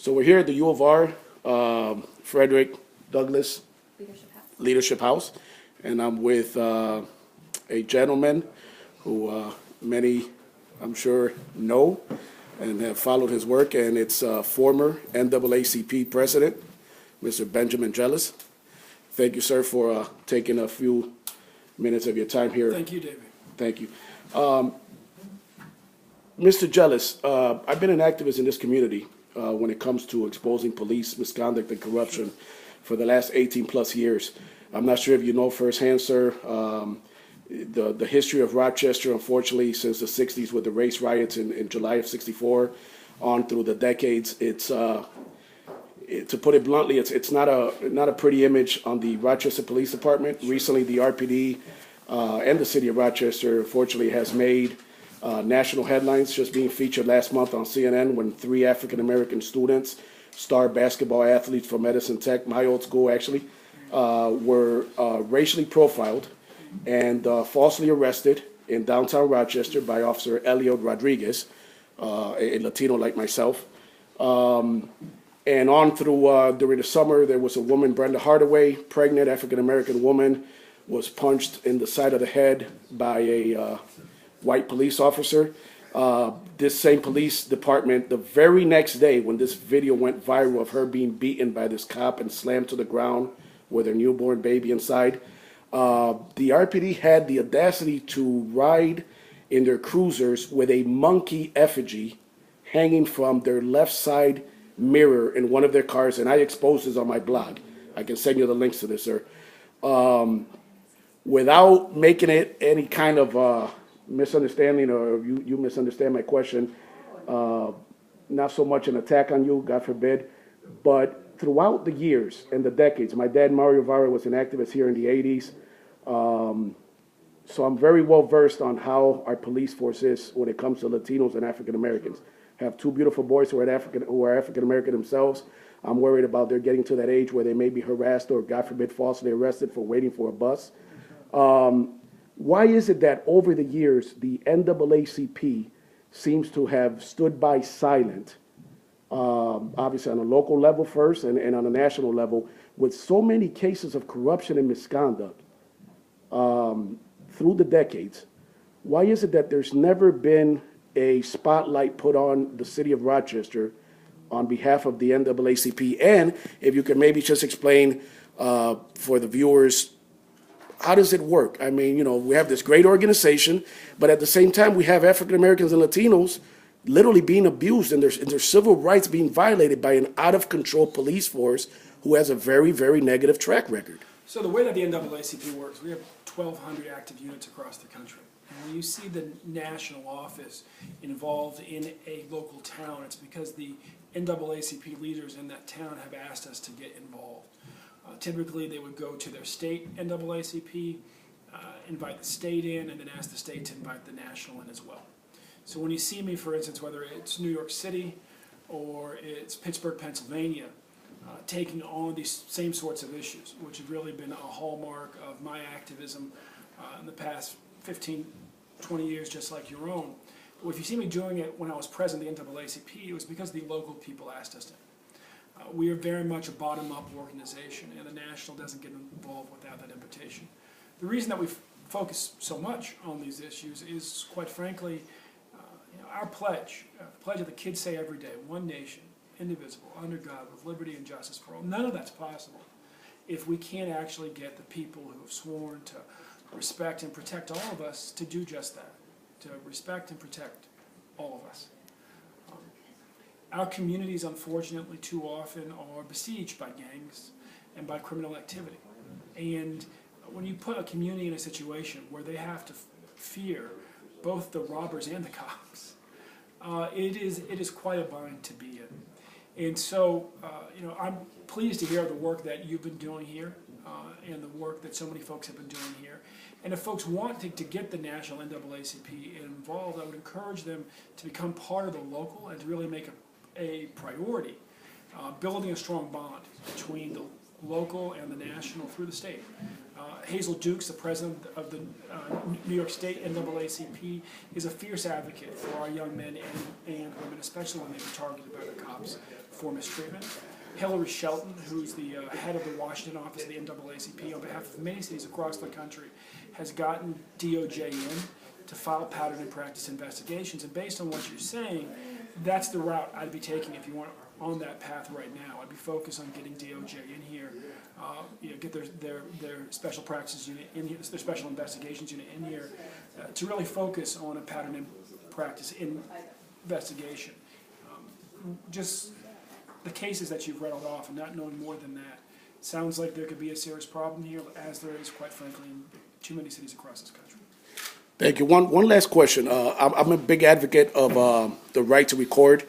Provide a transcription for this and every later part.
So we're here at the U of R, Frederick Douglass Leadership House, and I'm with a gentleman who many, I'm sure, know and have followed his work, and it's former NAACP president, Mr. Benjamin Jealous. Thank you, sir, for taking a few minutes of your time here. Thank you, David. Thank you. Mr. Jealous, I've been an activist in this community when it comes to exposing police misconduct and corruption for the last 18 plus years. I'm not sure if you know firsthand, sir, the history of Rochester, unfortunately, since the 60s with the race riots in July of '64 on through the decades. To put it bluntly, it's not a pretty image on the Rochester Police Department. Recently, the RPD and the city of Rochester, unfortunately, has made national headlines, just being featured last month on CNN when 3 African-American students, star basketball athletes from Edison Tech, my old school actually, were racially profiled and falsely arrested in downtown Rochester by Officer Elliot Rodriguez, a Latino like myself. And on through during the summer, there was a woman, Brenda Hardaway, pregnant African-American woman, was punched in the side of the head by a white police officer. This same police department, the very next day when this video went viral of her being beaten by this cop and slammed to the ground with her newborn baby inside, the RPD had the audacity to ride in their cruisers with a monkey effigy hanging from their left side mirror in one of their cars, and I exposed this on my blog. I can send you the links to this, sir. Without making it any kind of misunderstanding, or you misunderstand my question, not so much an attack on you, God forbid, but throughout the years and the decades, my dad, Mario Vara, was an activist here in the 80s, so I'm very well versed on how our police force is when it comes to Latinos and African Americans. I have 2 beautiful boys who are African American themselves. I'm worried about they're getting to that age where they may be harassed or, God forbid, falsely arrested for waiting for a bus. Why is it that over the years, the NAACP seems to have stood by silent, obviously on a local level first and on a national level, with so many cases of corruption and misconduct through the decades? Why is it that there's never been a spotlight put on the city of Rochester on behalf of the NAACP? And if you could maybe just explain for the viewers, how does it work? I mean, you know, we have this great organization, but at the same time, we have African Americans and Latinos literally being abused and their civil rights being violated by an out-of-control police force who has a very, very negative track record. So the way that the NAACP works, we have 1,200 active units across the country. And when you see the national office involved in a local town, it's because the NAACP leaders in that town have asked us to get involved. Typically, they would go to their state NAACP, invite the state in, and then ask the state to invite the national in as well. So when you see me, for instance, whether it's New York City or it's Pittsburgh, Pennsylvania, taking on these same sorts of issues, which have really been a hallmark of my activism in the past 15, 20 years, just like your own. Well, if you see me doing it when I was president of the NAACP, it was because the local people asked us to. We are very much a bottom-up organization, and the national doesn't get involved without that invitation. The reason that we focus so much on these issues is, quite frankly, our pledge, the pledge that the kids say every day: one nation, indivisible, under God, with liberty and justice for all. None of that's possible if we can't actually get the people who have sworn to respect and protect all of us to do just that, to respect and protect all of us. Our communities, unfortunately, too often are besieged by gangs and by criminal activity. And when you put a community in a situation where they have to fear both the robbers and the cops, it is quite a bind to be in. And so, I'm pleased to hear the work that you've been doing here and the work that so many folks have been doing here. And if folks want to get the national NAACP involved, I would encourage them to become part of the local and to really make a priority, building a strong bond between the local and the national through the state. Hazel Dukes, the president of the New York State NAACP, is a fierce advocate for our young men and women, especially when they were targeted by the cops, for mistreatment. Hillary Shelton, who's the head of the Washington office of the NAACP, on behalf of many cities across the country, has gotten DOJ in to file pattern and practice investigations. And based on what you're saying, that's the route I'd be taking if you want on that path right now. I'd be focused on getting DOJ in here, get their special practices unit in here, their special investigations unit in here, to really focus on a pattern and practice investigation. Just the cases that you've rattled off and not knowing more than that, sounds like there could be a serious problem here, as there is, quite frankly, in too many cities across this country. Thank you. One last question. I'm a big advocate of the right to record,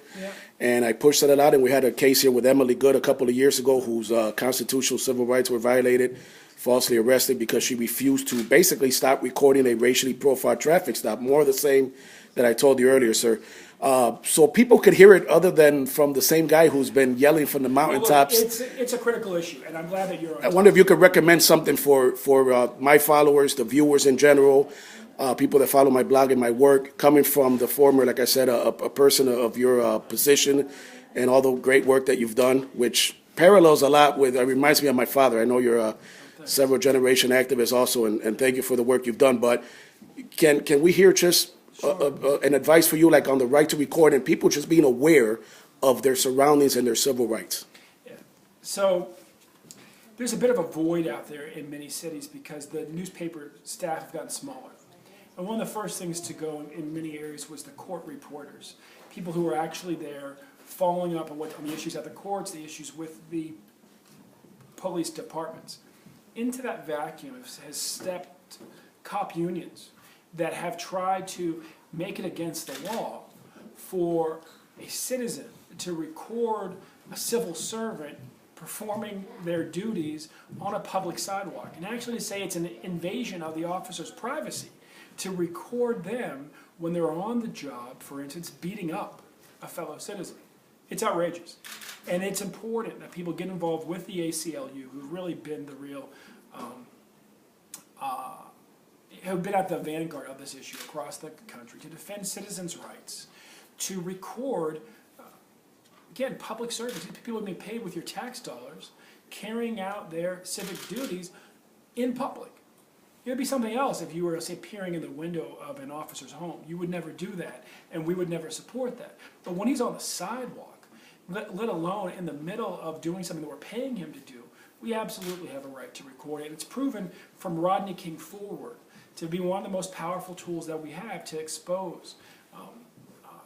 and I pushed that a lot. And we had a case here with Emily Good a couple of years ago, whose constitutional civil rights were violated, falsely arrested because she refused to basically stop recording a racially profiled traffic stop. More of the same that I told you earlier, sir. So people could hear it other than from the same guy who's been yelling from the mountaintops. Well, it's a critical issue, and I'm glad that you're on. I wonder if you could recommend something for my followers, the viewers in general, people that follow my blog and my work, coming from the former, like I said, a person of your position and all the great work that you've done, which parallels a lot with, it reminds me of my father. I know you're a several generation activist also, and thank you for the work you've done. But can we hear just an advice for you, like on the right to record and people just being aware of their surroundings and their civil rights? Yeah. So there's a bit of a void out there in many cities because the newspaper staff have gotten smaller. And one of the first things to go in many areas was the court reporters, people who were actually there following up on the issues at the courts, the issues with the police departments. Into that vacuum has stepped cop unions that have tried to make it against the law for a citizen to record a civil servant performing their duties on a public sidewalk, and actually say it's an invasion of the officer's privacy to record them when they're on the job, for instance, beating up a fellow citizen. It's outrageous. And it's important that people get involved with the ACLU, who've really been the real have been at the vanguard of this issue across the country, to defend citizens' rights, to record, again, public service. People are being paid with your tax dollars, carrying out their civic duties in public. It would be something else if you were, say, peering in the window of an officer's home. You would never do that, and we would never support that. But when he's on the sidewalk, let alone in the middle of doing something that we're paying him to do, we absolutely have a right to record it. And it's proven from Rodney King forward to be one of the most powerful tools that we have to expose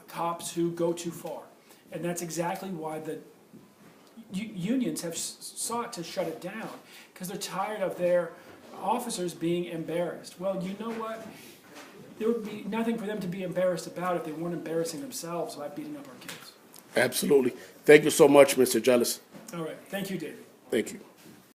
cops who go too far. And that's exactly why the unions have sought to shut it down, because they're tired of their officers being embarrassed. Well, you know what? There would be nothing for them to be embarrassed about if they weren't embarrassing themselves by beating up our kids. Absolutely. Thank you so much, Mr. Jealous. All right. Thank you, David. Thank you.